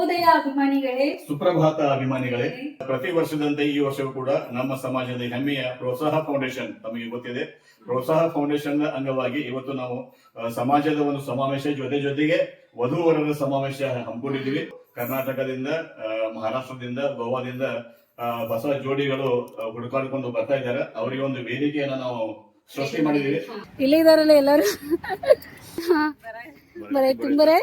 ಶುಭೋದಯ ಅಭಿಮಾನಿಗಳೇ, ಸುಪ್ರಭಾತ ಅಭಿಮಾನಿಗಳೇ. ಪ್ರತಿ ವರ್ಷದಂತೆ ಈ ವರ್ಷವೂ ಕೂಡ ನಮ್ಮ ಸಮಾಜದ ಹೆಮ್ಮೆಯ ಪ್ರೋತ್ಸಾಹ ಫೌಂಡೇಶನ್, ತಮಗೆ ಗೊತ್ತಿದೆ, ಪ್ರೋತ್ಸಾಹ ಫೌಂಡೇಶನ್ ಅಂಗವಾಗಿ ಇವತ್ತು ನಾವು ಸಮಾಜದ ಒಂದು ಸಮಾವೇಶ ಜೊತೆಗೆ ವಧುವರರ ಸಮಾವೇಶ ಹಮ್ಮಿಕೊಂಡಿದ್ದೀವಿ. ಕರ್ನಾಟಕದಿಂದ, ಮಹಾರಾಷ್ಟ್ರದಿಂದ, ಗೋವಾದಿಂದ ಹೊಸ ಜೋಡಿಗಳು ಹುಡುಕಾಡಿಕೊಂಡು ಬರ್ತಾ ಇದ್ದಾರೆ. ಅವರಿಗೆ ಒಂದು ವೇದಿಕೆಯನ್ನ ನಾವು ಸೃಷ್ಟಿ ಮಾಡಿದ್ದೀವಿ. ಇಲ್ಲೇ ಇದಾರಲ್ಲ ಎಲ್ಲರೂ. ತುಂಬರೇ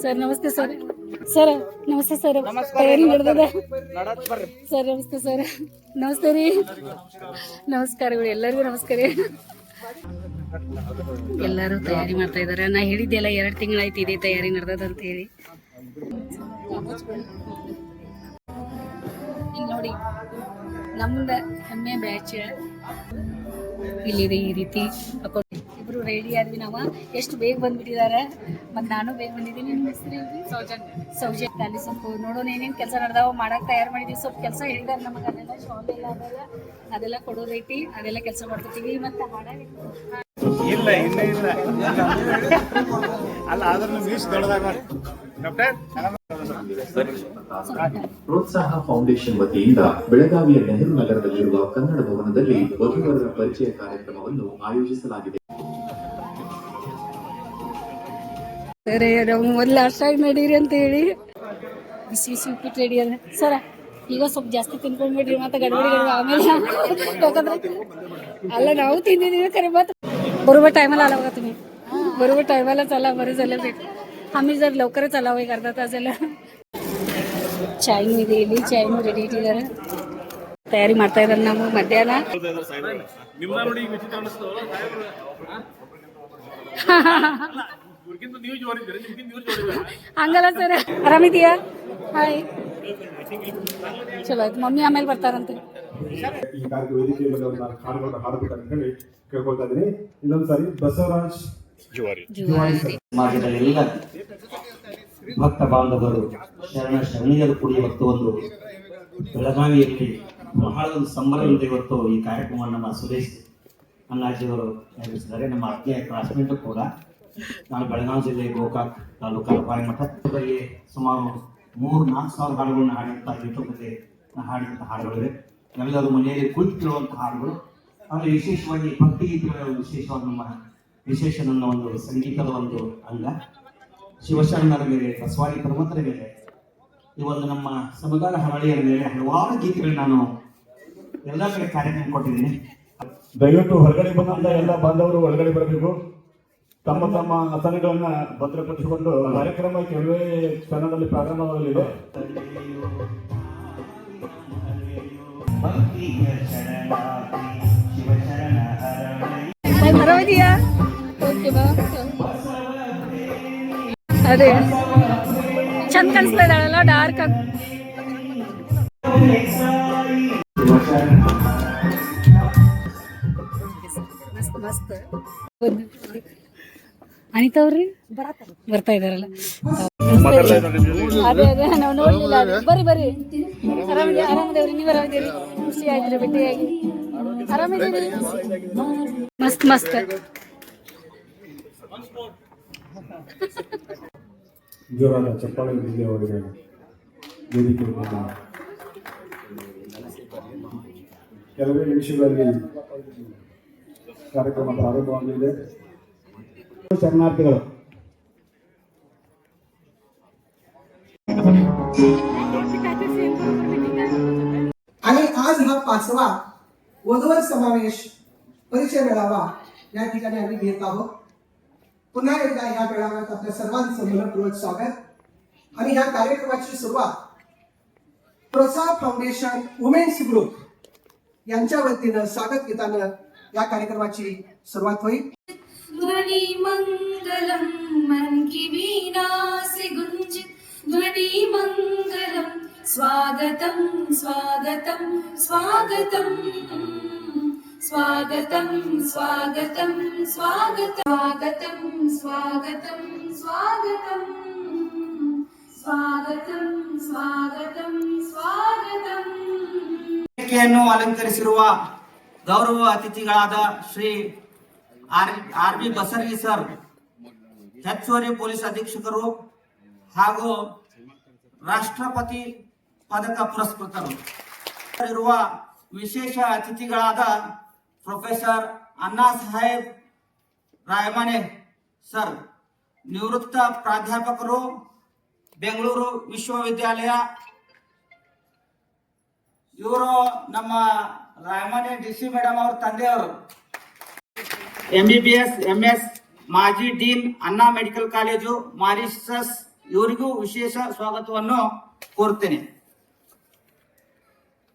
ಸರ್ ನಮಸ್ತೆ ಸರ್. ಸರ್ ನಮಸ್ತೆ ಸರ್. ತಯಾರಿ ನಡೆದಿದೆ ಸರ್. ನಮಸ್ತೆ ಸರ್. ನಮಸ್ತೆ ರೀ. ನಮಸ್ಕಾರಗಳು ಎಲ್ಲರಿಗೂ. ನಮಸ್ಕಾರ. ಎಲ್ಲರೂ ತಯಾರಿ ಮಾಡ್ತಾ ಇದಾರೆ. ನಾ ಹೇಳಿದ್ದೆಲ್ಲ 2 ತಿಂಗಳಾಯ್ತು ಇದೇ ತಯಾರಿ ನಡೆದದ ಅಂತ ಹೇಳಿ. ಇಲ್ಲಿ ನೋಡಿ ನಮ್ದ ಹೆಮ್ಮೆ ಬ್ಯಾಚ್ ಇಲ್ಲಿದೆ. ಈ ರೀತಿ ಇಬ್ರು ರೆಡಿ ಆದ್ವಿ. ನಾವು ಎಷ್ಟು ಬೇಗ ಬಂದ್ಬಿಟ್ಟಿದ್ದಾರೆ. ಮತ್ತು ನಾನು ಬೇಗ ಬಂದಿದ್ದೀನಿ. ನಿಮ್ಮ ಹೆಸರು ಸೌಜನ್ಯ. ಅಲ್ಲಿ ಸ್ವಲ್ಪ ನೋಡೋಣ ಏನೇನು ಕೆಲಸ ನಡೆದಾವ ಮಾಡಕ್ಕೆ ತಯಾರು ಮಾಡಿದ್ದೀವಿ. ಸ್ವಲ್ಪ ಕೆಲಸ ಹೇಳಿದಾರೆ ನಮಗೆ. ಅದೆಲ್ಲ ಶಾಲ್ ಎಲ್ಲ ಅದೆಲ್ಲ ಕೊಡೋದೈತಿ. ಅದೆಲ್ಲ ಕೆಲಸ ಮಾಡ್ಕೊತೀವಿ. ಮತ್ತು ಇಲ್ಲ ಅಲ್ಲ ಅದನ್ನು ಮೀಸ್ ದೊಡ್ಡದಾಗ ಪ್ರೋತ್ಸಾಹ ಫೌಂಡೇಶನ್ ವತಿಯಿಂದ ಬೆಳಗಾವಿಯ ನೆಹರು ನಗರದಲ್ಲಿರುವ ಕನ್ನಡ ಭವನದಲ್ಲಿ ವಧುವರರ ಪರಿಚಯ ಕಾರ್ಯಕ್ರಮವನ್ನು ಆಯೋಜಿಸಲಾಗಿದೆ. ಮೊದಲು ಅಷ್ಟಾಗಿ ನಡೀರಿ ಅಂತ ಹೇಳಿ ಬಿಸಿ ಉಪ್ಪಿಟ್ಟು ರೆಡಿ ಅದ ಸರ. ಈಗ ಸ್ವಲ್ಪ ಜಾಸ್ತಿ ತಿನ್ಕೊಂಡ್ಬಿಡ್ರಿ, ಮತ್ತೆ ಗಡಬಡಿ ಆಮೇಲೆ. ಯಾಕಂದ್ರೆ ಅಲ್ಲ ನಾವು ತಿಂದಿದ್ದೀವಿ ಖರೆ. ಮತ್ತೆ बरोबर टायमाला आला बघा तुम्ही. बरोबर टायमाला चला. बरं झालं भेट. आम्ही जर लवकरच आला एक अर्धा तासाला. ಚಾಯ್ನು ಇದೆ ಇಲ್ಲಿ. ಚಾಯ್ನು ರೆಡಿ ಇಟ್ಟಿದ್ದಾರೆ. ತಯಾರಿ ಮಾಡ್ತಾ ಇದ್ದಾರೆ. ನಾವು ಮಧ್ಯಾಹ್ನ ಹಂಗಲ್ಲ ಸರ್. ಆರಾಮಿದೀಯಾ? ಹಾಯ್. ಚಲೋ ಆಯ್ತು. ಮಮ್ಮಿ ಆಮೇಲೆ ಬರ್ತಾರಂತೆ. ಈ ಕಾರ್ಯಕ್ರಮ ವೇದಿಕೆ ಮೇಲೆ ಒಂದು ಹಾಡುಗಳನ್ನು ಹಾಡಬೇಕಂತ ಹೇಳಿ ಕೇಳ್ಕೊಳ್ತಾ ಇದ್ದೀನಿ. ಇನ್ನೊಂದ್ಸಾರಿ ಬಸವರಾಜ್ ಸಮಾಜದ ಎಲ್ಲ ಭಕ್ತ ಬಾಂಧವರು ಶರಣೀಯರು ಕೂಡ ಇವತ್ತು ಒಂದು ಬೆಳಗಾವಿಯಲ್ಲಿ ಬಹಳ ಒಂದು ಸಂಭ್ರಮದಿಂದ ಇವತ್ತು ಈ ಕಾರ್ಯಕ್ರಮವನ್ನು ನಮ್ಮ ಸುರೇಶ್ ಅಣ್ಣಾಜಿಯವರು ನಿರ್ವಹಿಸಿದ್ದಾರೆ. ನಮ್ಮ ಆತ್ಮೀಯ ಕ್ಲಾಸ್ಮೇಟ್ ಕೂಡ. ನಾನು ಬೆಳಗಾವಿ ಜಿಲ್ಲೆ ಗೋಕಾಕ್ ತಾಲೂಕು ಪಾಯಮಠದಲ್ಲಿ ಸುಮಾರು 3,000-4,000 ಹಾಡುಗಳನ್ನು ಹಾಡಿದಂಥ ಯೂಟ್ಯೂಬ್ನಲ್ಲಿ ಹಾಡಿದಂಥ ಹಾಡುಗಳಿವೆ. ಎಲ್ಲರೂ ಮನೆಯಲ್ಲಿ ಕುಳಿತಿರುವಂಥ ಹಾಡುಗಳು. ಆದರೆ ವಿಶೇಷವಾಗಿ ಭಕ್ತಿ ಗೀತೆಗಳ ವಿಶೇಷವಾಗಿ ನಮ್ಮ ವಿಶೇಷ ನನ್ನ ಒಂದು ಸಂಗೀತದ ಒಂದು ಅಂಗ. ಶಿವಶರಣರ ಮೇಲೆ, ಬಸವಾದಿ ಪರಮತರ ಮೇಲೆ, ಈ ಒಂದು ನಮ್ಮ ಸಮುದಾಯ ಹರಳಿಯರ ಮೇಲೆ ಹಲವಾರು ಗೀತೆಗಳು ನಾನು ಎಲ್ಲ ಕಡೆ ಕಾರ್ಯಕ್ರಮ ಕೊಟ್ಟಿದ್ದೀನಿ. ದಯವಿಟ್ಟು ಹೊರಗಡೆ ಬಂದಂತ ಎಲ್ಲ ಬಾಂಧವರು ಒಳಗಡೆ ಬರಬೇಕು. ತಮ್ಮ ತಮ್ಮ ಆಸನಗಳನ್ನ ಭದ್ರಪಡಿಸಿಕೊಂಡು ಕಾರ್ಯಕ್ರಮ ಕೆಲವೇ ಕ್ಷಣದಲ್ಲಿ ಪ್ರಾರಂಭವಾಗಲಿದೆ. ಅದೇ ಚಂದ ಕಾಣಿಸ್ತಾ ಇದ್ದಾಳಲ್ಲ ಡಾರ್ಕ್ ಆಗಿ. ಮಸ್ತ್ ಮಸ್ತ್. ಅನಿತಾ ಅವ್ರಿ ಬರ್ತಾ ಇದಾರಲ್ಲ. ಅದೇ ನಾವು ನೋಡ್ಲಿಲ್ಲ. ಬರ್ರಿ. ಆರಾಮದೇವ್ರಿ? ನೀವು ಆರಾಮದೇವ್ರಿ? ಖುಷಿ ಆಯ್ತು ಭೇಟಿಯಾಗಿ. ಆರಾಮಿದ್ದೀರಿ? ಮಸ್ತ್. ಜೋರಾದ ಚಪ್ಪಾಳೆ ಅವರಿಗೆ ವೇದಿಕೆ ಕೆಲವೇ ನಿಮಿಷಗಳಲ್ಲಿ ಕಾರ್ಯಕ್ರಮ ಪ್ರಾರಂಭವಾಗಲಿದೆ. ಶರಣಾರ್ಥಿಗಳು आणि आज हा 5वा वधूवर समावेश परिचय मेळावा या ठिकाणी आम्ही घेत आहोत. पुन्हा एकदा या मेळाव्यात आपल्या सर्वांचं मनपूर्वक स्वागत. आणि या कार्यक्रमाची सुरुवात प्रोत्साह फाउंडेशन वुमेन्स ग्रुप यांच्या वतीनं स्वागत गीतानं या कार्यक्रमाची सुरुवात होईल. ध्वनि मंगलम मन की वीणा से गुंजित ध्वनि मंगलम स्वागतम स्वागतम स्वागतम स्वागतम स्वागतम स्वागतम स्वागतम स्वागतम स्वागतम स्वागतम स्वागतम ವೇದಿಕೆಯನ್ನು ಅಲಂಕರಿಸಿರುವ ಗೌರವ ಅತಿಥಿಗಳಾದ Shri R B Basargi sir, ಹೆಚ್ಚುವರಿ ಪೊಲೀಸ್ ಅಧೀಕ್ಷಕರು ಹಾಗೂ ರಾಷ್ಟ್ರಪತಿ ಪದಕ ಪುರಸ್ಕೃತರು ಇರುವ ವಿಶೇಷ ಅತಿಥಿಗಳಾದ ಪ್ರೊಫೆಸರ್ ಅಣ್ಣಾ ಸಾಹೇಬ್ ರಾಯಮಾನೆ ಸರ್, ನಿವೃತ್ತ ಪ್ರಾಧ್ಯಾಪಕರು, ಬೆಂಗಳೂರು ವಿಶ್ವವಿದ್ಯಾಲಯ. ಇವರು ನಮ್ಮ ರಾಯಮಾನೆ ಡಿಸಿ ಮೇಡಮ್ ಅವ್ರ ತಂದೆಯವರು. MBBS MS ಮಾಜಿ ಡೀನ್, ಅಣ್ಣಾ ಮೆಡಿಕಲ್ ಕಾಲೇಜು, ಮಾರಿಷಸ್. ಇವರಿಗೂ ವಿಶೇಷ ಸ್ವಾಗತವನ್ನು ಕೋರುತ್ತೇನೆ.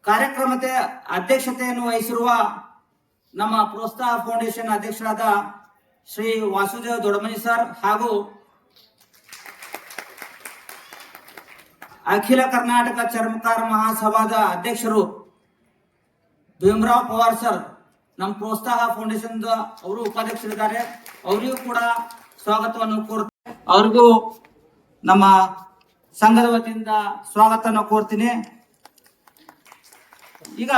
ಕಾರ್ಯಕ್ರಮದ ಅಧ್ಯಕ್ಷತೆಯನ್ನು ವಹಿಸಿರುವ ನಮ್ಮ ಪ್ರೋತ್ಸಾಹ ಫೌಂಡೇಶನ್ ಅಧ್ಯಕ್ಷರಾದ ಶ್ರೀ ವಾಸುದೇವ್ ದೊಡಮನಿ ಸರ್ ಹಾಗೂ ಅಖಿಲ ಕರ್ನಾಟಕ ಚರ್ಮಕಾರ ಮಹಾಸಭಾದ ಅಧ್ಯಕ್ಷರು ಭೀಮರಾವ್ ಪವಾರ್ ಸರ್, ನಮ್ಮ ಪ್ರೋತ್ಸಾಹ ಫೌಂಡೇಶನ್ ಅವರು ಉಪಾಧ್ಯಕ್ಷರಿದ್ದಾರೆ. ಅವರಿಗೂ ಕೂಡ ಸ್ವಾಗತವನ್ನು ಕೋರುತ್ತೇನೆ. ಅವ್ರಿಗೂ ನಮ್ಮ ಸಂಘದ ವತಿಯಿಂದ ಸ್ವಾಗತವನ್ನು ಕೋರ್ತೀನಿ. ಈಗ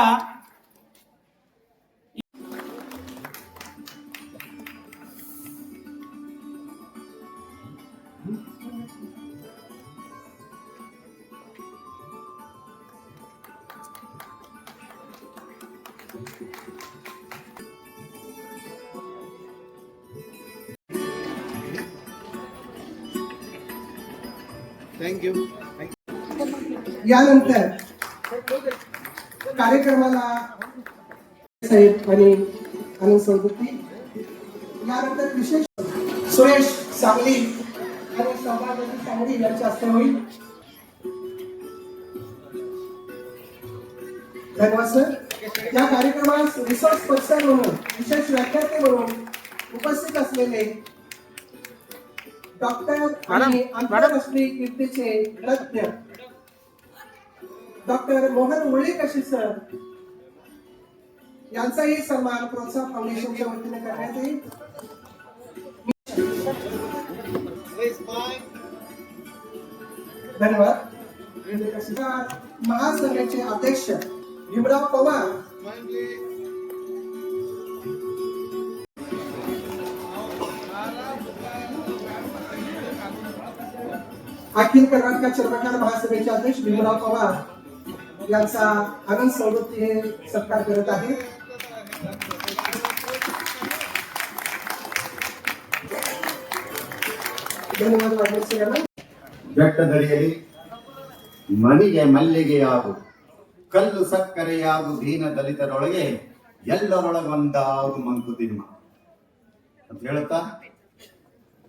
यानंतर कार्यक्रमाला साहेब आणि आनंद सौदत्ती, यानंतर विशेष सुरेश सांगली आणि सौभाग्यवती सांगली यांच्या हस्ते होईल. धन्यवाद सर. या कार्यक्रमास रिसोर्स पर्सन म्हणून, विशेष व्याख्याते म्हणून उपस्थित असलेले डॉक्टर आणि आंतरराष्ट्रीय कीर्तीचे तज्ञ डॉक्टर मोहन मुळेकशी सर यांचाही सन्मान प्रोत्साह फाउंडेशनच्या वतीने करण्यात येईल. धन्यवाद. महासंघाचे अध्यक्ष भीमराव पवार अखिल कर्नाटक चर्मकार महासभेचे अध्यक्ष भीमराव पवार यांचा आनंद सौदत्ती हे सत्कार करत आहे. धन्यवाद वाढदिवसाला. ಬೆಟ್ಟದಡಿಯಲ್ಲಿ ಮನಿಗೆ ಮಲ್ಲಿಗೆಯಾಗು, ಕಲ್ಲು ಸಕ್ಕರೆಯಾಗು, ದೀನ ದಲಿತರೊಳಗೆ ಎಲ್ಲರೊಳಗೊಂದಾಗು ಮಂಕುತಿಮ್ಮ ಅಂತ ಹೇಳುತ್ತಾ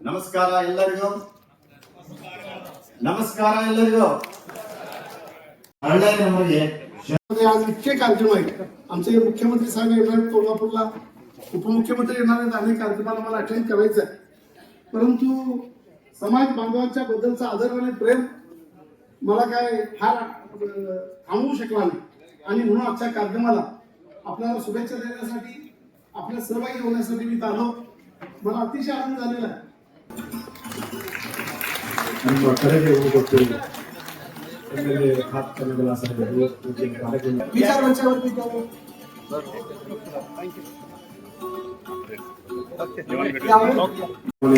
ನಮಸ್ಕಾರ ಎಲ್ಲರಿಗೂ. नमस्कार नಮಗೆ आज इतके कार्यक्रम आहेत. आमचे मुख्यमंत्री साहेब येणार आहेत कोल्हापूरला, उपमुख्यमंत्री येणार आहेत. अनेक कार्यक्रमाला मला अटेंड करायचं आहे, परंतु समाज बांधवांच्या बद्दलचा आदर आणि प्रेम मला काय फार थांबवू शकला नाही आणि म्हणून आजच्या कार्यक्रमाला आपल्याला शुभेच्छा देण्यासाठी, आपल्या सहभागी होण्यासाठी मी आलो. मला अतिशय आनंद झालेला आहे. ನಮ್ಮ ಕರೆಗೆ ಹೋಗುತ್ತಿಲ್ಲ ಕಾರ್ಯಕ್ರಮಗಳ ಕಾರ್ಯಕ್ರಮ विचार मंचावरती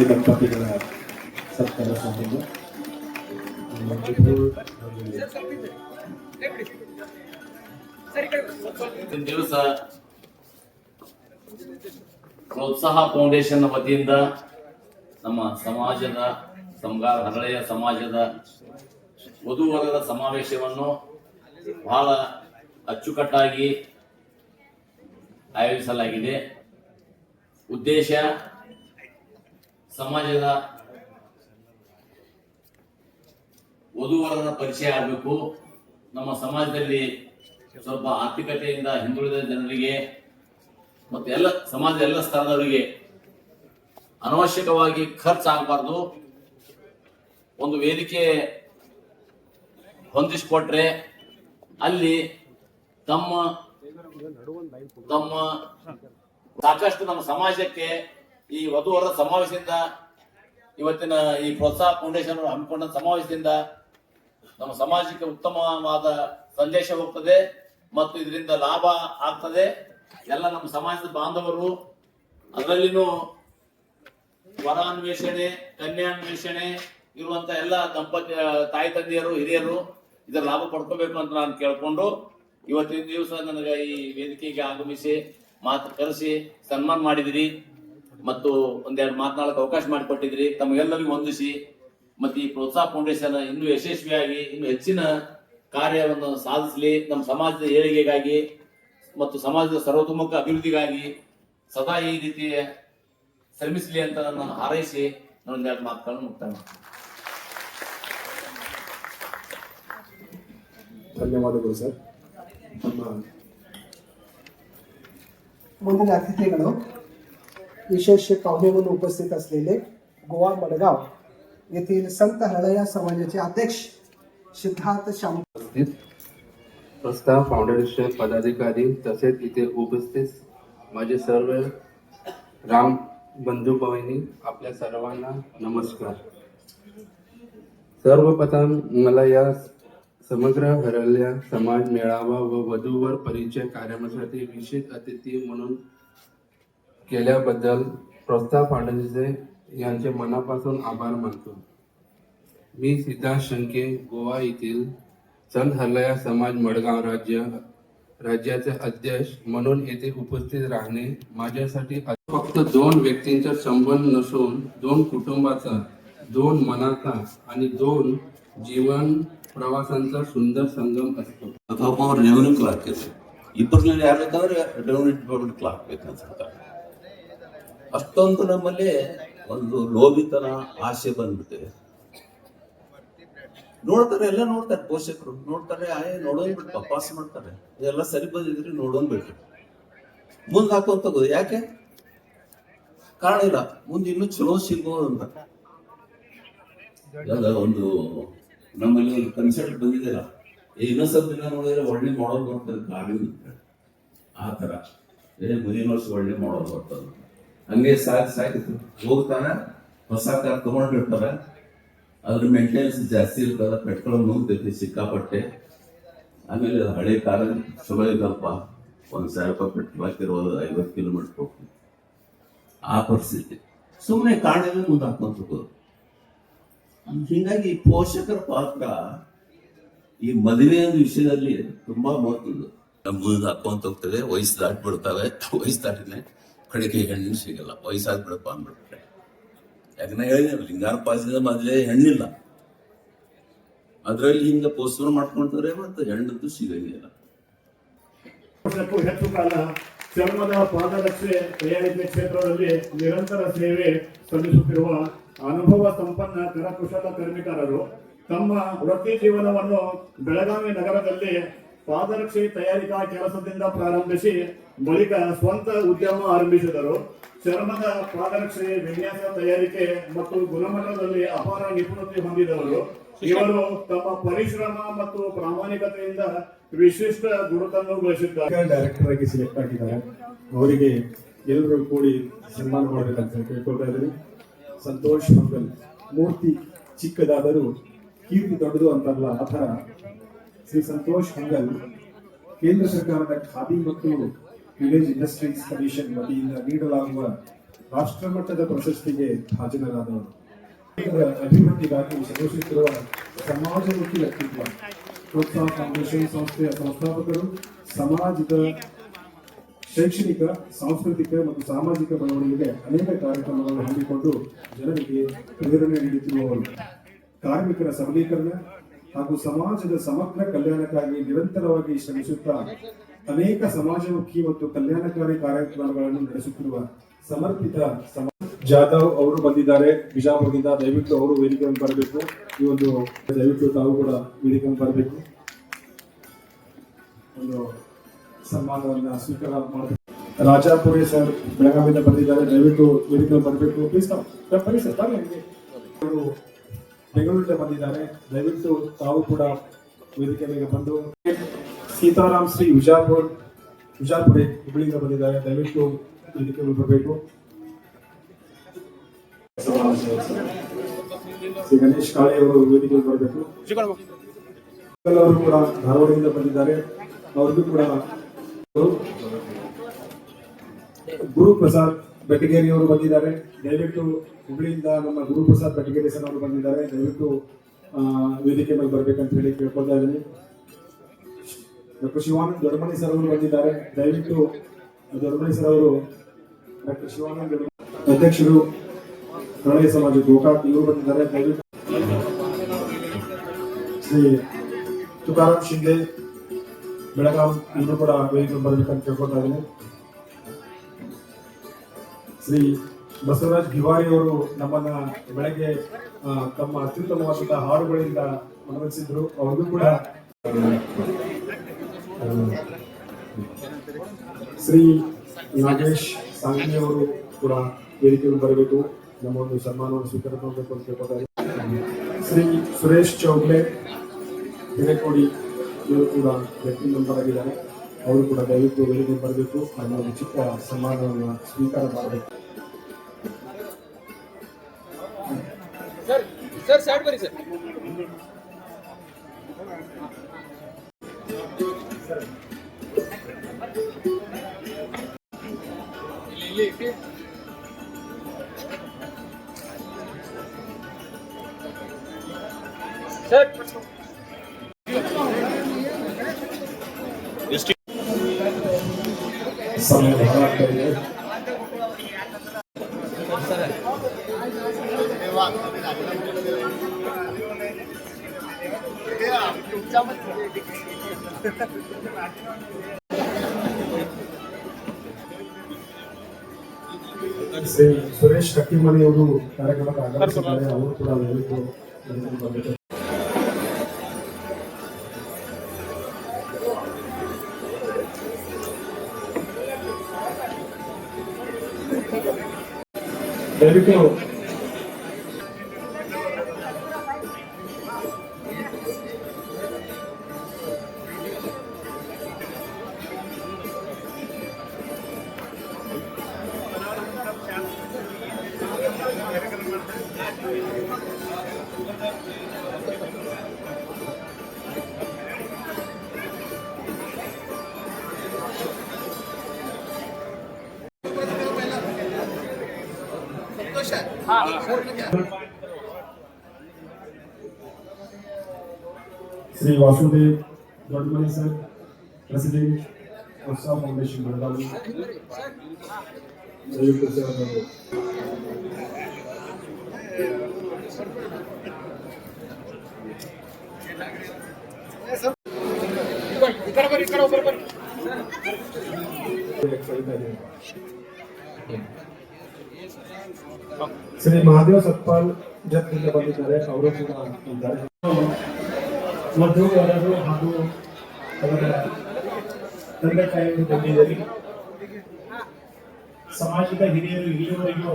ದಂಪತಿಗಳ ಸತ್ಕಾರ ಸಂಬಂಧ ದಿವಸ ಪ್ರೋತ್ಸಾಹ ಫೌಂಡೇಶನ್ ವತಿಯಿಂದ ನಮ್ಮ ಸಮಾಜದ ಸಮಗಾರ ಹರಳೆಯ ಸಮಾಜದ ವಧುವರರ ಸಮಾವೇಶವನ್ನು ಬಹಳ ಅಚ್ಚುಕಟ್ಟಾಗಿ ಆಯೋಜಿಸಲಾಗಿದೆ. ಉದ್ದೇಶ ಸಮಾಜದ ವಧುವರರ ಪರಿಚಯ ಆಗಬೇಕು. ನಮ್ಮ ಸಮಾಜದಲ್ಲಿ ಸ್ವಲ್ಪ ಆರ್ಥಿಕತೆಯಿಂದ ಹಿಂದುಳಿದ ಜನರಿಗೆ ಮತ್ತು ಎಲ್ಲ ಸಮಾಜದ ಎಲ್ಲ ಸ್ತರದವರಿಗೆ ಅನವಶ್ಯಕವಾಗಿ ಖರ್ಚಾಗಬಾರ್ದು. ಒಂದು ವೇದಿಕೆ ಹೊಂದಿಸಿಕೊಟ್ರೆ ಅಲ್ಲಿ ತಮ್ಮ ಸಾಕಷ್ಟು ನಮ್ಮ ಸಮಾಜಕ್ಕೆ ಈ ವಧುವರ ಸಮಾವೇಶದಿಂದ, ಇವತ್ತಿನ ಈ ಪ್ರೋತ್ಸಾಹ ಫೌಂಡೇಶನ್ ಹಮ್ಮಿಕೊಂಡ ಸಮಾವೇಶದಿಂದ ನಮ್ಮ ಸಮಾಜಕ್ಕೆ ಉತ್ತಮವಾದ ಸಂದೇಶ ಹೋಗ್ತದೆ ಮತ್ತು ಇದರಿಂದ ಲಾಭ ಆಗ್ತದೆ. ಎಲ್ಲ ನಮ್ಮ ಸಮಾಜದ ಬಾಂಧವರು ಅದರಲ್ಲಿನೂ ವರಾನ್ವೇಷಣೆ, ಕನ್ಯಾನ್ವೇಷಣೆ ಇರುವಂತ ಎಲ್ಲ ತಾಯಿ ತಂದೆಯರು, ಹಿರಿಯರು ಇದರ ಲಾಭ ಪಡ್ಕೋಬೇಕು ಅಂತ ನಾನು ಕೇಳ್ಕೊಂಡು ಇವತ್ತಿನ ದಿವಸ ನನಗೆ ಈ ವೇದಿಕೆಗೆ ಆಗಮಿಸಿ ಮಾತು ಕರೆಸಿ ಸನ್ಮಾನ ಮಾಡಿದಿರಿ ಮತ್ತು ಒಂದೆರಡು ಮಾತನಾಡಕ್ಕೆ ಅವಕಾಶ ಮಾಡಿಕೊಟ್ಟಿದ್ರಿ. ತಮಗೆಲ್ಲರಿಗೂ ವಂದಿಸಿ ಮತ್ತು ಈ ಪ್ರೋತ್ಸಾಹ ಫೌಂಡೇಶನ್ ಇನ್ನೂ ಯಶಸ್ವಿಯಾಗಿ ಇನ್ನೂ ಹೆಚ್ಚಿನ ಕಾರ್ಯವನ್ನು ಸಾಧಿಸಲಿ, ನಮ್ಮ ಸಮಾಜದ ಏಳಿಗೆಗಾಗಿ ಮತ್ತು ಸಮಾಜದ ಸರ್ವತೋಮುಖ ಅಭಿವೃದ್ಧಿಗಾಗಿ ಸದಾ ಈ ರೀತಿ ಶ್ರಮಿಸಲಿ ಅಂತ ನಾನು ಹಾರೈಸಿ ಒಂದೆರಡು ಮಾತುಗಳನ್ನು ಮುಕ್ತಾಯ ಮಾಡ್ತೀನಿ. ಧನ್ಯವಾದಗಳು ಸರ್. ನಮ್ಮ ಮುಂದಿನ अतिथीಗಳು विशेष पाहुणे म्हणून उपस्थित असलेले गोवा मडगाव येथील संत हरळया समाजाचे अध्यक्ष सिद्धार्थ श्याम प्रस्ताव फाउंडेशन पदाधिकारी तसेच इथे उपस्थित माझे सर्व राम बंधू भगिनी, आपल्या सर्वांना नमस्कार. सर्वप्रथम मला या समग्र हरळया समाज मेळावा व वधूवर परिचय कार्यक्रमासाठी विशेष अतिथी म्हणून केल्याबद्दल प्रोत्साह फाउंडेशन यांचे मनापासून आभार मानतो. मी सिद्धार्थ शंके, गोवा येथील संत हरळया समाज मडगाव राज्याचे अध्यक्ष म्हणून येथे उपस्थित राहणे माझ्यासाठी फक्त दोन व्यक्तींचा संबंध नसून दोन कुटुंबाचा, दोन मनाचा आणि दोन जीवन ಪ್ರವಾಸಂತ ಸುಂದರ ಸಂಗಮ ಅಸ್ತು. ಅಥವಾ ಅವ್ರು ರೆವೆನ್ಯೂ ಕ್ಲಾರ್ಕ್ ಇರ್ತಾರೆ, ಇಬ್ಬರಲ್ಲಿ ಯಾರು ಬೇಕಾದ್ರೆ ರೆವೆನ್ಯೂ ಡಿಪಾರ್ಟ್ಮೆಂಟ್ ಕ್ಲಾರ್ಕ್ ಬೇಕಂತ ಹೇಳ್ತಾರೆ. ಅಷ್ಟೊಂದು ನಮ್ಮಲ್ಲಿ ಒಂದು ಲೋಭಿತನ, ಆಸೆ ಬಂದ್ಬಿಟ್ಟಿದೆ. ನೋಡ್ತಾರೆ, ಎಲ್ಲ ನೋಡ್ತಾರೆ, ಪೋಷಕರು ನೋಡ್ತಾರೆ, ನೋಡೋನ್ ಬಿಟ್ಟು ಪಾಸ್ ಮಾಡ್ತಾರೆ, ಇದೆಲ್ಲ ಸರಿ ಬಂದಿದ್ರಿ ನೋಡೋನ್ ಬಿಟ್ರಿ ಮುಂದೆ ಹಾಕೊಂತ ತಗೋದು. ಯಾಕೆ ಕಾರಣ ಇಲ್ಲ, ಮುಂದೆ ಇನ್ನೂ ಚಲೋ ಸಿಗ್ಬೋದು ಅಂತ. ಒಂದು ನಮ್ಮಲ್ಲಿ ಒಂದು ಕನ್ಸೆಪ್ಟ್ ಬಂದಿದೆಯಲ್ಲ, ಇನ್ನೊಂದ್ ಸ್ವಲ್ಪ ದಿನ ನೋಡಿದ್ರೆ ಒಳ್ಳೆ ಮಾಡೋದು ಬರ್ತಾರೆ ಕಾಡಿನ ಆ ತರ, ಮುಂದಿನ ವರ್ಷ ಒಳ್ಳೆ ಮಾಡೋದು ಬರ್ತದೆ. ಹಂಗೆ ಸಾಕಿ ಹೋಗ್ತಾರ, ಹೊಸ ಕಾರ್ ತಗೊಂಡಿರ್ತಾರ, ಅದ್ರ ಮೇಂಟೆನೆನ್ಸ್ ಜಾಸ್ತಿ ಇರ್ತದ, ಪೆಟ್ರೋಲ್ ನುಗ್ತೈತಿ ಸಿಕ್ಕಾಪಟ್ಟೆ. ಆಮೇಲೆ ಹಳೆ ಕಾರ ಚಲೋ ಇದಲ್ಪ, 1,000 ರೂಪಾಯಿ ಪೆಟ್ರೋಲ್ ಹಾಕಿರೋದು 50 ಕಿಲೋಮೀಟರ್ ಹೋಗ್ತೀವಿ. ಆ ಪರಿಸ್ಥಿತಿ ಸುಮ್ಮನೆ ಕಾಡಿನ ಮುಂದೆ ಹಾಕೊಂತ ಹೋಗೋದು. ಹೀಗಾಗಿ ಪೋಷಕರ ಪಾತ್ರ ಈ ಮದುವೆ ವಿಷಯದಲ್ಲಿ ತುಂಬಾ ಮಹತ್ವದ್ದು. ಮುಂದೆ ಹಾಕೊಂತ ಹೋಗ್ತದೆ, ವಯಸ್ಸು ದಾಟ್ಬಿಡ್ತಾವೆ, ವಯಸ್ಸು ದಾಟಿನೇ ಕಡೆಗೆ ಹೆಣ್ಣಿನ ಸಿಗಲ್ಲ, ವಯಸ್ಸಾದ ಬಿಡಪ್ಪ ಅಂದ್ಬಿಡ್ತಾರೆ. ಯಾಕಂದ್ರೆ ಹೇಳಿದೆ, ಲಿಂಗಾರ ಪಾಸಿದ ಮೊದಲೇ ಹೆಣ್ಣಿಲ್ಲ, ಅದರಲ್ಲಿ ಹಿಂಗ ಪೋಸ್ಟ್ಪೋನ್ ಮಾಡ್ಕೊಂತಾರೆ, ಮತ್ತೆ ಹೆಣ್ಣಂತೂ ಸಿಗಂಗಿಲ್ಲ. ವರ್ಷಕ್ಕೂ ಹೆಚ್ಚು ಕಾಲ ಚರ್ಮದ ಪಾದರಕ್ಷೆ ತಯಾರಿಕೆ ಕ್ಷೇತ್ರದಲ್ಲಿ ನಿರಂತರ ಸೇವೆ ಸಲ್ಲಿಸುತ್ತಿರುವ ಅನುಭವ ಸಂಪನ್ನ ಕರಕುಶಲ ಕಾರ್ಮಿಕರು ತಮ್ಮ ವೃತ್ತಿ ಜೀವನವನ್ನು ಬೆಳಗಾವಿ ನಗರದಲ್ಲಿ ಪಾದರಕ್ಷೆ ತಯಾರಿಕಾ ಕೆಲಸದಿಂದ ಪ್ರಾರಂಭಿಸಿ ಬಳಿಕ ಸ್ವಂತ ಉದ್ಯಮ ಆರಂಭಿಸಿದರು. ಚರ್ಮದ ಪಾದರಕ್ಷೆ ವಿನ್ಯಾಸ ತಯಾರಿಕೆ ಮತ್ತು ಗುಣಮಟ್ಟದಲ್ಲಿ ಅಪಾರ ನಿಪುಣತೆ ಹೊಂದಿದವರು. ಇವರು ತಮ್ಮ ಪರಿಶ್ರಮ ಮತ್ತು ಪ್ರಾಮಾಣಿಕತೆಯಿಂದ ವಿಶಿಷ್ಟ ಗುರುತನ್ನು ಗಳಿಸಿದ್ದಾರೆ. ಡೈರೆಕ್ಟರ್ ಆಗಿ ಸೆಲೆಕ್ಟ್ ಆಗಿದ್ದಾರೆ. ಅವರಿಗೆ ಎಲ್ಲರೂ ಕೂಡಿ ಸನ್ಮಾನ ಮಾಡಬೇಕಂತ ಕೇಳ್ಕೊಳ್ತಾ ಇದ್ದಾರೆ. ಸಂತೋಷ್ ಮಂಗಲ್, ಮೂರ್ತಿ ಚಿಕ್ಕದಾದರೂ ಕೀರ್ತಿ ದೊಡ್ಡದು ಅಂತಾರಲ್ಲ, ಆ ಥರ ಶ್ರೀ ಸಂತೋಷ್ ಮಂಗಲ್ ಕೇಂದ್ರ ಸರ್ಕಾರದ ಖಾದಿ ಮತ್ತು ವಿಲೇಜ್ ಇಂಡಸ್ಟ್ರೀಸ್ ಕಮಿಷನ್ ವತಿಯಿಂದ ನೀಡಲಾಗುವ ರಾಷ್ಟ್ರಮಟ್ಟದ ಪ್ರಶಸ್ತಿಗೆ ಭಾಜನರಾದವರು. ಅಭಿವೃದ್ಧಿಗಾಗಿ ಶ್ರಮಿಸುತ್ತಿರುವ ಸಮಾಜಮುಖಿ ವ್ಯಕ್ತಿತ್ವ. ಪ್ರೋತ್ಸಾಹ ಫೌಂಡೇಶನ್ ಸಂಸ್ಥೆಯ ಸಂಸ್ಥಾಪಕರು ಸಮಾಜದ ಶೈಕ್ಷಣಿಕ, ಸಾಂಸ್ಕೃತಿಕ ಮತ್ತು ಸಾಮಾಜಿಕ ಬೆಳವಣಿಗೆಗೆ ಅನೇಕ ಕಾರ್ಯಕ್ರಮಗಳನ್ನು ಹಮ್ಮಿಕೊಂಡು ಜನರಿಗೆ ಪ್ರೇರಣೆ ನೀಡುತ್ತಿರುವವರು. ಕಾರ್ಮಿಕರ ಸಬಲೀಕರಣ ಹಾಗೂ ಸಮಾಜದ ಸಮಗ್ರ ಕಲ್ಯಾಣಕ್ಕಾಗಿ ನಿರಂತರವಾಗಿ ಶ್ರಮಿಸುತ್ತಾ ಅನೇಕ ಸಮಾಜಮುಖಿ ಮತ್ತು ಕಲ್ಯಾಣಕಾರಿ ಕಾರ್ಯಕ್ರಮಗಳನ್ನು ನಡೆಸುತ್ತಿರುವ ಸಮರ್ಪಿತ ಜಾಧವ್ ಅವರು ಬಂದಿದ್ದಾರೆ ಬಿಜಾಪುರದಿಂದ. ದಯವಿಟ್ಟು ಅವರು ವೇದಿಕೆಯನ್ನು ಬರಬೇಕು. ಈ ಒಂದು ದಯವಿಟ್ಟು ತಾವು ಕೂಡ ವೇದಿಕೆಯನ್ನು ಬರಬೇಕು. ಒಂದು ಸನ್ಮಾನವನ್ನು ಸ್ವೀಕಾರ ಮಾಡಬೇಕು. ರಾಜಾಪುರಿ ಸರ್ ಬೆಳಗಾವಿಯಿಂದ ಬಂದಿದ್ದಾರೆ. ದಯವಿಟ್ಟು ವೇದಿಕೆಯನ್ನು ಬರಬೇಕು. ಪ್ಲೀಸ್ ಬನ್ನಿ ಸರ್, ಅವರು ಬೆಂಗಳೂರಿಂದ ಬಂದಿದ್ದಾರೆ. ದಯವಿಟ್ಟು ತಾವು ಕೂಡ ವೇದಿಕೆ ಮೇಲೆ ಬಂದು. ಸೀತಾರಾಮ್ ಶ್ರೀ ವಿಜಾಪುರೆ ಹುಬ್ಬಳ್ಳಿಯಿಂದ ಬಂದಿದ್ದಾರೆ. ದಯವಿಟ್ಟು ವೇದಿಕೆ ಮೇಲೆ ಬರಬೇಕು. ಶ್ರೀ ಗಣೇಶ್ ಕಾಳೆ ಅವರು ವೇದಿಕೆ ಬರಬೇಕು. ಅವರು ಕೂಡ ಧಾರವಾಡದಿಂದ ಬಂದಿದ್ದಾರೆ. ಅವ್ರಿಗೂ ಕೂಡ ಗುರುಪ್ರಸಾದ್ ಬೆಟಗೇರಿ ಅವರು ಬಂದಿದ್ದಾರೆ. ದಯವಿಟ್ಟು ಹುಬ್ಳಿಯಿಂದ ನಮ್ಮ ಗುರುಪ್ರಸಾದ್ ಬೆಟಗೇರಿ ಸರ್ ಅವರು ಬಂದಿದ್ದಾರೆ. ದಯವಿಟ್ಟು ವೇದಿಕೆ ಮೇಲೆ ಬರ್ಬೇಕಂತ ಹೇಳಿ ಕೇಳ್ಕೊಳ್ತಾ ಇದ್ದೀನಿ. ಡಾಕ್ಟರ್ ಶಿವಾನಂದ್ ದೊಡ್ಡಮನಿ ಸರ್ ಅವರು ಬಂದಿದ್ದಾರೆ. ದಯವಿಟ್ಟು ದೊಡ್ಡಮನಿ ಸರ್ ಅವರು ಡಾಕ್ಟರ್ ಶಿವಾನಂದ್ ಅಧ್ಯಕ್ಷರು ಕನ್ನಡ ಸಮಾಜ ಗೋಕಾಕ್ ಇವರು ಬಂದಿದ್ದಾರೆ. ದಯವಿಟ್ಟು ಶ್ರೀ ತುಕಾರಾಮ್ ಶಿಂದೆ ಬೆಳಗಾವಿ ಇವರು ಕೂಡ ವೇದಿಕೆ ಬರಬೇಕಂತ ಕೇಳ್ಕೊಳ್ತಾ ಇದ್ದೀನಿ. ಶ್ರೀ ಬಸವರಾಜ್ ಗಿವಾರಿ ಅವರು ನಮ್ಮನ್ನ ಬೆಳಗ್ಗೆ ತಮ್ಮ ಅತ್ಯುತ್ತಮವಾದ ಹಾಡುಗಳಿಂದ ಮನವೊಲಿಸಿದ್ರು. ಅವ್ರಿಗೂ ಕೂಡ ಶ್ರೀ ನಾಗೇಶ್ ಸಾಂಗ್ಲಿ ಅವರು ಕೂಡ ವೇದಿಕೆಗೆ ಬರಬೇಕು, ನಮ್ಮ ಒಂದು ಸನ್ಮಾನವನ್ನು ಸ್ವೀಕಾರ ಮಾಡಬೇಕು ಅಂತ ಕೇಳ್ಕೊತಾರೆ. ಶ್ರೀ ಸುರೇಶ್ ಚೌಗ್ಲೆ ಹಿರೇಕೋಡಿ ಇವರು ಕೂಡ ವ್ಯಕ್ತಿ ಮೆಂಬರ್ ಆಗಿದ್ದಾರೆ. ಅವರು ಕೂಡ ದಯವಿಟ್ಟು ವೇದಿಕೆ ಬರಬೇಕು, ನಮ್ಮ ಒಂದು ಚಿಕ್ಕ ಸನ್ಮಾನವನ್ನು ಸ್ವೀಕಾರ ಮಾಡಬೇಕು. ಸಮಯ ಬಹಳ ಆಗ್ತಾ ಇದೆ. ಶ್ರೀ ಸುರೇಶ್ ಕಟ್ಟಿಮನಿ ಅವರು ಕಾರ್ಯಕ್ರಮಕ್ಕೆ ಆಗಮಿಸಿದ್ದಾರೆ. ಅವರು ಕೂಡ ದಯವಿಟ್ಟು ಬರಬೇಕು. ದಯವಿಟ್ಟು ಶ್ರೀ ವಾಸುದೇವ್ ದೊಡ್ಡಮನಿ ಸರ್, ಪ್ರೆಸಿಡೆಂಟ್ ಪ್ರೋತ್ಸಾಹ ಫೌಂಡೇಶನ್ ಬೆಳಗಾವಿ. ದಯವಿಟ್ಟು ಸರ್ ಶ್ರೀ ಮಹಾದೇವ್ ಸತ್ಪಾಲ್ ಜತ್ನಿಂದ ಬಂದಿದ್ದಾರೆ. ಅವರು ಕೂಡ ಇದ್ದಾರೆ. ವಧುವರರು ಹಾಗೂ ಅವರ ತಂದೆ ತಾಯಿಗಳು ಬಂದಿದ್ದಾರೆ. ಸಮಾಜದ ಹಿರಿಯರು ಇಲ್ಲಿವರೆಗೂ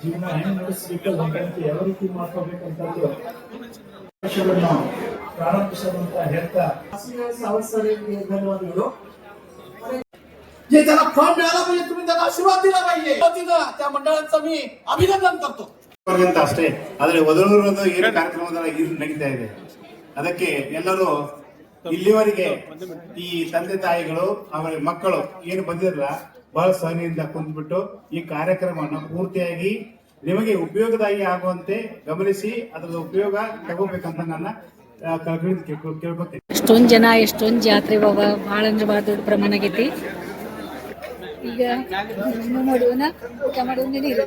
ಜೀವನ ಹೆಂಗ್ ನಡೆಸಬೇಕು, ಹೊಂದಾಣಿಕೆ ಯಾವ ರೀತಿ ಮಾಡ್ಕೋಬೇಕಂತಂದು ಪ್ರಾರಂಭಿಸುವಂತ ಹೇಳ್ತಾ ಧನ್ಯವಾದಗಳು. जे त्याला फळ मिळाला पाहिजे, तुम्ही त्याला आशीर्वाद दिला पाहिजे. त्या मंडळाचं मी अभिनंदन करतो. ಅಂತ ಅಷ್ಟೇ. ಆದರೆ ವಧುವರರದು ಏನು ಕಾರ್ಯಕ್ರಮದ ನಡೀತಾ ಇದೆ, ಅದಕ್ಕೆ ಎಲ್ಲರೂ ಇಲ್ಲಿವರೆಗೆ ಈ ತಂದೆ ತಾಯಿಗಳು ಅವರ ಮಕ್ಕಳು ಏನು ಬಂದಿರಲ್ಲ ಬಹಳ ಸಹನೆಯಿಂದ ಕುಂತ್ಬಿಟ್ಟು ಈ ಕಾರ್ಯಕ್ರಮವನ್ನು ಪೂರ್ತಿಯಾಗಿ ನಿಮಗೆ ಉಪಯೋಗದಾಗಿ ಆಗುವಂತೆ ಗಮನಿಸಿ ಅದರ ಉಪಯೋಗ ತಗೋಬೇಕಂತ ನನ್ನ ಕಳಕಳಿಯಿಂದ ಕೇಳ್ಕೊತೀನಿ. ಎಷ್ಟೊಂದು ಜನ ಎಷ್ಟೊಂದು ಜಾತ್ರೆ ಬಾಬಾ ಭಾಳ ಅಂದ್ರೆ ಭಾಳ ದೊಡ್ಡ ಪ್ರಮಾಣ ಆಗೈತಿ. ಈಗ ಮಾಡುವನ ಊಟ ಮಾಡುವ ನೀರು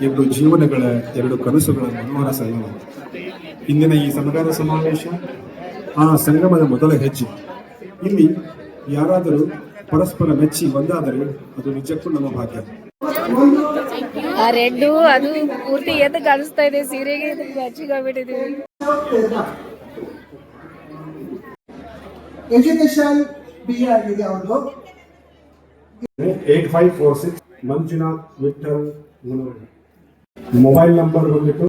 ಎರಡು ಜೀವನಗಳ ಎರಡು ಕನಸುಗಳ ಮನೋಹರ ಸಂಗಮ. ಇಂದಿನ ಈ ಸಮಗಾರ ಸಮಾವೇಶ ಆ ಸಂಗಮದ ಮೊದಲ ಹೆಜ್ಜೆ. ಇಲ್ಲಿ ಯಾರಾದರೂ ಪರಸ್ಪರ ಮೆಚ್ಚಿ ಒಂದಾದರೆ ಅದು ನಿಜಕ್ಕೂ ನಮ್ಮ ಭಾಗ್ಯ. ಆ ರೆಡ್ಡು ಅದು ಪೂರ್ತಿ ಎದ್ದು ಕಾಣಿಸ್ತಾ ಇದೆ, ಸೀರೆಗೆ ಮ್ಯಾಚಿಂಗ್ ಆಗ್ಬಿಟ್ಟಿದೀವಿ. ಎಜುಕೇಶನ್ ಬಿ ಆಗಿದೆ ಅವ್ರದ್ದು. 8546 ಮಂಜುನಾಥ್ ವಿಠಲ್ ಮುನವಳ್ಳಿ. ಮೊಬೈಲ್ ನಂಬರ್ ಬಂದ್ಬಿಟ್ಟು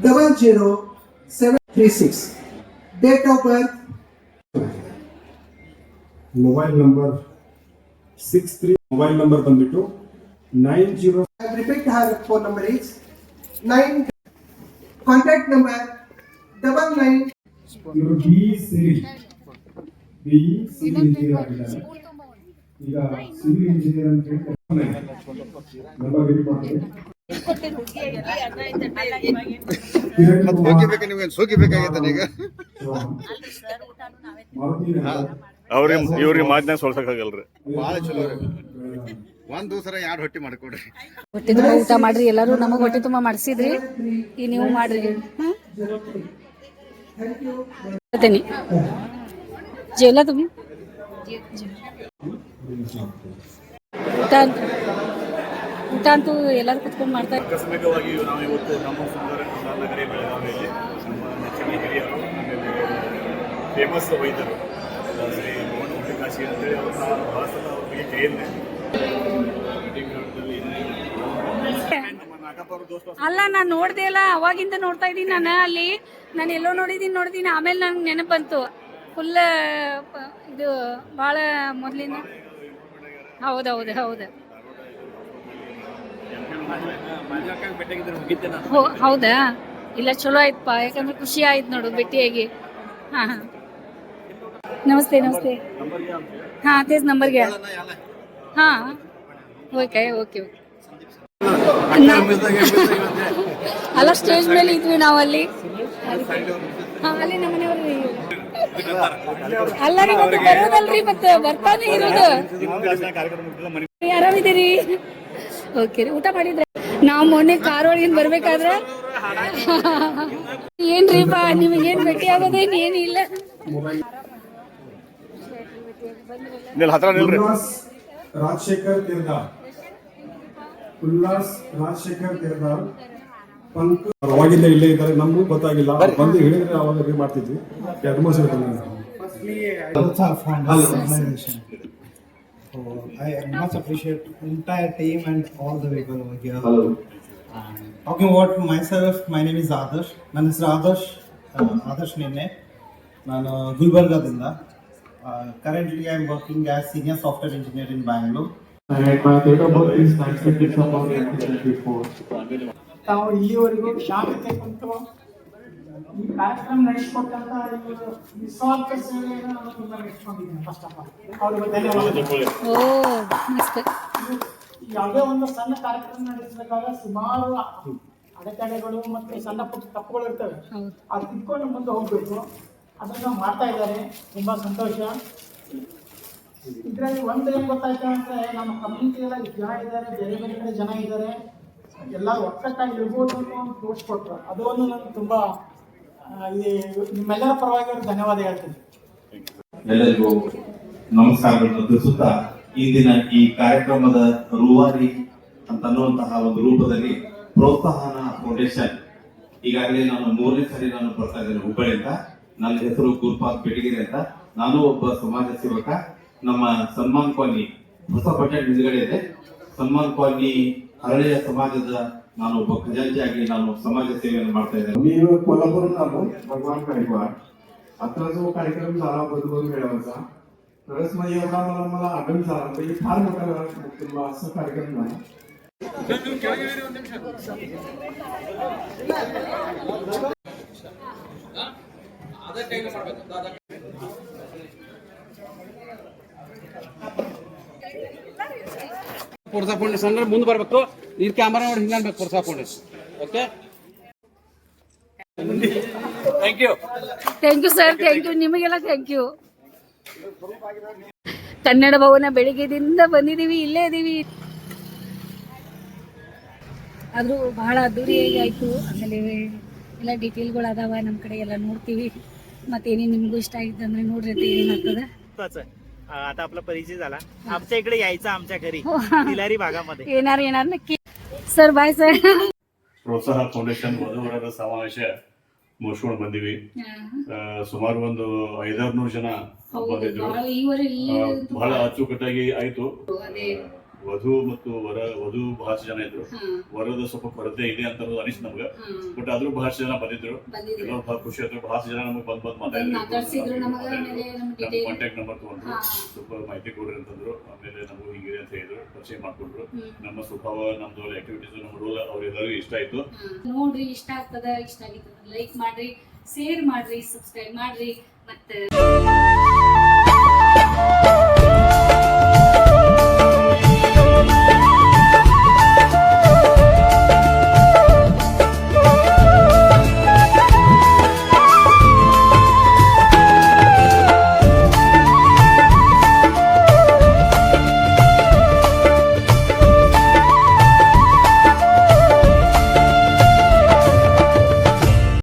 00736. Date of birth mobile number 63. Mobile number ಬಂದ್ಬಿಟ್ಟು 90. I repeat her phone number is 9. Contact number 99. ಇವರು ಬಿ ಸಿವಿಲ್ ಇಂಜಿನಿಯರ್ ಆಗಿದ್ದಾರೆ. ಈಗ ಸಿವಿಲ್ ಇಂಜಿನಿಯರ್ ಅಂತ ಹೇಳಿ ನಂಬರ್ ಮಾಡ್ತಾರೆ. ಇವ್ರಿಗೆ ಮಾತನ್ನ ಸೋಲ್ಸಕ್ಕಾಗಲ್ರಿ. ಒಂದ್ ದಿವಸ ಯಾರು ಹೊಟ್ಟಿ ಮಾಡ್ಕೊಡ್ರಿ. ಹೊಟ್ಟೆ ತುಂಬ ಊಟ ಮಾಡ್ರಿ, ಎಲ್ಲರೂ ನಮಗ್ ಹೊಟ್ಟೆ ತುಂಬ ಮಾಡಿಸಿದ್ರಿ, ಈ ನೀವು ಮಾಡ್ರಿ. जेवला तुम्ही? ಊಟ ಅಂತೂ ಎಲ್ಲರೂ ಕುತ್ಕೊಂಡು ಮಾಡ್ತಾರೆ. ಆಕಸ್ಮಿಕವಾಗಿ ನಾವು ಇವತ್ತು ನಮ್ಮ ಸುಂದರ ನಗರಿ ಬೆಳಗಾವಿಯಲ್ಲಿ ನಮ್ಮ ನೆಚ್ಚಿನ ಹಿರಿಯರು ಆಮೇಲೆ ಫೇಮಸ್ ವೈದ್ಯರು ಶ್ರೀ ಮೋಹನ್ ಮುಟ್ಟಿಕಾಶಿ ಅಂತೇಳಿ ಅವ್ರನ್ನ ಭಾಳ ಸಲ ಅವ್ರಿಗೆ ಕೇಳಿದ್ದೆ. ಅಲ್ಲ ನಾನು ನೋಡ್ದೆ ಅಲ್ಲ, ಅವಾಗಿಂದ ನೋಡ್ತಾ ಇದ್ದೀನಿ ನಾನು. ಅಲ್ಲಿ ನಾನು ಎಲ್ಲೋ ನೋಡಿದ್ದೀನಿ, ಆಮೇಲೆ ನಂಗೆ ನೆನಪು ಬಂತು. ಫುಲ್ ಇದು ಭಾಳ ಮೊದಲಿನ. ಹೌದು. ಹೌದಾ? ಇಲ್ಲ, ಚಲೋ ಆಯ್ತಪ್ಪ, ಯಾಕಂದ್ರೆ ಖುಷಿ ಆಯ್ತು ನೋಡು ಭೇಟಿಯಾಗಿ. ಹಾಂ. ನಮಸ್ತೆ. ಹಾಂ, तेच नंबर घ्या. हां, ಓಕೆ. ಅಲ್ಲ, ಸ್ಟೇಜ್ ಮೇಲೆ ಇದ್ವಿ ನಾವು ಅಲ್ಲಿ. ಅಲ್ಲಿ ನಮ್ಮನೆಯವ್ರಿ. ಅಲ್ಲ ರೀ, ಮತ್ತೆ ಬರೋದಲ್ರಿ, ಮತ್ತೆ ಬರ್ತಾನೆ ಇರೋದು. ಆರಾಮಿದ್ದೀರಿ? ಓಕೆ ರೀ. ಊಟ ಮಾಡಿದ್ರೆ ನಾವು ಮೊನ್ನೆ ಕಾರ್ ಒಳಗಿಂದ ಬರ್ಬೇಕಾದ್ರೆ ಏನ್ರಿಪ್ಪ ನಿಮಗೇನ್ ಭೇಟಿ ಆಗೋದೇನು ಏನಿಲ್ಲ. ರಾಜಶೇಖರ್ ತಿರ್ದಾರ್ ಪಂಕ್ ಅವಾಗಿಂದ ಇಲ್ಲೇ ಇದ್ದಾರೆ. ನಮಗೂ ಗೊತ್ತಾಗಿಲ್ಲ, ಬಂದು ಹೇಳಿದ್ರೆ ಅವಾಗ ಅಗ್ರಿ ಮಾಡ್ತಿದ್ವಿ. 2-3 I much appreciate entire team and all the people over here. Talking about myself, my name is Adarsh. ನನ್ನ ಹೆಸರು ಆದರ್ಶ್ ನಿನ್ನೆ. ನಾನು ಗುಲ್ಬರ್ಗಾದಿಂದ. Currently I am working as senior software engineer in Bangalore. ತಾವು ಇಲ್ಲಿವರೆಗೂ ಶಾಂತಿ ಕುಂತು ಈ ಕಾರ್ಯಕ್ರಮ ನಡೆಸಿಕೊಟ್ಟಂತ ನಿಸ್ವಾರ್ಥ ಸೇವೆಯನ್ನು ನಾನು ತುಂಬ ಮೆಚ್ಕೊಂಡಿದ್ದೀನಿ. ಫಸ್ಟ್ ಆಫ್ ಆಲ್ ಅವ್ರಿಗೆ ಧನ್ಯವಾದಗಳು. ಯಾವುದೇ ಒಂದು ಸಣ್ಣ ಕಾರ್ಯಕ್ರಮ ನಡೆಸಬೇಕಾದ್ರೆ ಸುಮಾರು ಅಡೆತಡೆಗಳು ಮತ್ತು ಸಣ್ಣ ಪುಟ್ಟ ತಪ್ಪುಗಳು ಇರ್ತವೆ. ಅದು ತಿಳ್ಕೊಂಡು ಮುಂದೆ ಹೋಗ್ಬೇಕು. ಅದನ್ನು ಮಾಡ್ತಾ ಇದ್ದಾರೆ, ತುಂಬ ಸಂತೋಷ. ಇದರಲ್ಲಿ ಒಂದು ಏನು ಗೊತ್ತಾಯ್ತು ಅಂದರೆ, ನಮ್ಮ ಕಮ್ಯುನಿಟಿಯಲ್ಲಿ ಜನ ಇದ್ದಾರೆ, ಬೇರೆ ಬೇರೆ ಕಡೆ ಜನ ಇದ್ದಾರೆ, ಎಲ್ಲರೂ ಒಟ್ಟಟ್ಟಾಗಿ ಇರ್ಬೋದು ಅಂತ ಒಂದು ತೋರಿಸ್ಕೊಟ್ರು. ಅದನ್ನು ನನಗೆ ತುಂಬ ನಿಮ್ಮೆಲ್ಲರ ಪರವಾಗಿ ಧನ್ಯವಾದ ಹೇಳ್ತೀನಿ. ಎಲ್ಲರಿಗೂ ನಮಸ್ಕಾರಗಳನ್ನು ತಿಳಿಸುತ್ತಾ, ಇಂದಿನ ಈ ಕಾರ್ಯಕ್ರಮದ ರೂವಾರಿ ಅಂತನ್ನುವಂತಹ ಒಂದು ರೂಪದಲ್ಲಿ ಪ್ರೋತ್ಸಾಹನ ಫೌಂಡೇಶನ್, ಈಗಾಗಲೇ ನಾನು 3ನೇ ಸರಿ ನಾನು ಬರ್ತಾ ಇದ್ದೇನೆ ಹುಬ್ಬಳ್ಳಿಯಿಂದ. ನನ್ನ ಹೆಸರು ಗುರುಪಾದ್ ಬೆಟಗಿರಿ ಅಂತ. ನಾನು ಒಬ್ಬ ಸಮಾಜ ಸೇವಕ. ನಮ್ಮ ಸನ್ಮಾನ್ ಕಾಲನಿ ಹೊಸ ಬಜೆಟ್ ಹಿಂದ್ಗಡೆ ಇದೆ. ಸನ್ಮಾನ್ ಕಾಲನಿ ಹರಳೆಯ ಸಮಾಜದ ನಾನು ಒಬ್ಬ ಖಜಾಂಚಿಯಾಗಿ ನಾನು ಸಮಾಜ ಸೇವೆಯನ್ನು ಮಾಡ್ತಾ इथे मी कोल्हापूरहून आलो, भगवान गायकवाड. आता जो कार्यक्रम झाला बदलून मेळाव्याचा, तरच मग एवढा मला आनंद झाला. म्हणजे फार मोठा असा कार्यक्रम झाला. ಪುರ್ಸಾ ಫೌಂಡೇಶನ್ ಅಂದ್ರೆ ಮುಂದೆ ಬರಬೇಕು. ಈ ಕ್ಯಾಮರಾ ನೋಡಿ ಹಿಂಗೆ ಅನ್ಬೇಕು ಪುರ್ಸಾ foundation. Okay, thank you sir, thank you. ನಿಮಗೆಲ್ಲ ಥ್ಯಾಂಕ್ ಯು. ಕನ್ನಡ ಭವನ ಬೆಳಿಗ್ಗೆದಿಂದ ಬಂದಿದ್ದೀವಿ, ಇಲ್ಲೇ ಇದ್ದೀವಿ. ಆದರೂ ಬಹಳ ಅದ್ದೂರಿಯಾಗಿ ಆಯಿತು. ಆಮೇಲೆ ಎಲ್ಲ ಡೀಟೇಲ್ಗಳು ಅದಾವ, ನಮ್ಮ ಕಡೆ ಎಲ್ಲ ನೋಡ್ತೀವಿ. मग निमಗೂ ಇಷ್ಟ ಆಗಿತ್ತು ಅಂದ್ರೆ ನೋಡ್ರಿ ಏನಾಗ್ತದೆ. आता आपला परिचय झाला. आमच्या इकडे यायचं, आमच्या घरी तिलारी भागामध्ये येणार नक्की. Sir bye sir. Protsaha foundation ವಧುವರರ ಸಮಾವೇಶ ಮುಗಿಸ್ಕೊಂಡು ಬಂದಿವಿ. ಸುಮಾರು ಒಂದು 500 ಜನ ಬಂದಿದ್ರು. ಬಹಳ ಅಚ್ಚುಕಟ್ಟಾಗಿ ಆಯ್ತು. ವಧು ಮತ್ತು ವಧು ಬಹಳಷ್ಟು ಜನ ಇದ್ರು. ವರದ ಸ್ವಲ್ಪ ಕೊರತೆ ಇದೆ ಅಂತ ಅನಿಸ್ತು ನಮ್ಗೆ. ಬಟ್ ಆದ್ರೂ ಬಹಳಷ್ಟು ಜನ ಬಂದಿದ್ರು. ಎಲ್ಲರೂ ಬಹಳ ಖುಷಿ ಆಯ್ತು. ಬಹಳಷ್ಟು ಜನ ನಮಗೆ ಬಂದ್ ಮಾತಾಡಿದ್ರು. ನಮ್ಮ ಕಾಂಟ್ಯಾಕ್ಟ್ ನಂಬರ್ ತಗೊಂಡ್ರು, ಸ್ವಲ್ಪ ಮಾಹಿತಿ ಕೊಡ್ರಿ ಅಂತಂದ್ರು. ಆಮೇಲೆ ನಮಗೂ ಹಿಂಗಿದೆ ಅಂತ ಹೇಳಿದ್ರು, ಪರಿಚಯ ಮಾಡ್ಕೊಂಡ್ರು. ನಮ್ಮ ಸ್ವಭಾವ, ನಮ್ದು ಆಕ್ಟಿವಿಟೀಸ್, ನಮ್ಮ ರೂಲ್ ಅವ್ರೆಲ್ಲರಿಗೂ ಇಷ್ಟ ಆಯ್ತು. ನೋಡ್ರಿ, ಇಷ್ಟ ಆಗ್ತದ, ಇಷ್ಟ ಆಗಿತ್ತು ಲೈಕ್ ಮಾಡ್ರಿ, ಶೇರ್ ಮಾಡ್ರಿ, ಸಬ್ಸ್ಕ್ರೈಬ್ ಮಾಡ್ರಿ. ಮತ್ತೆ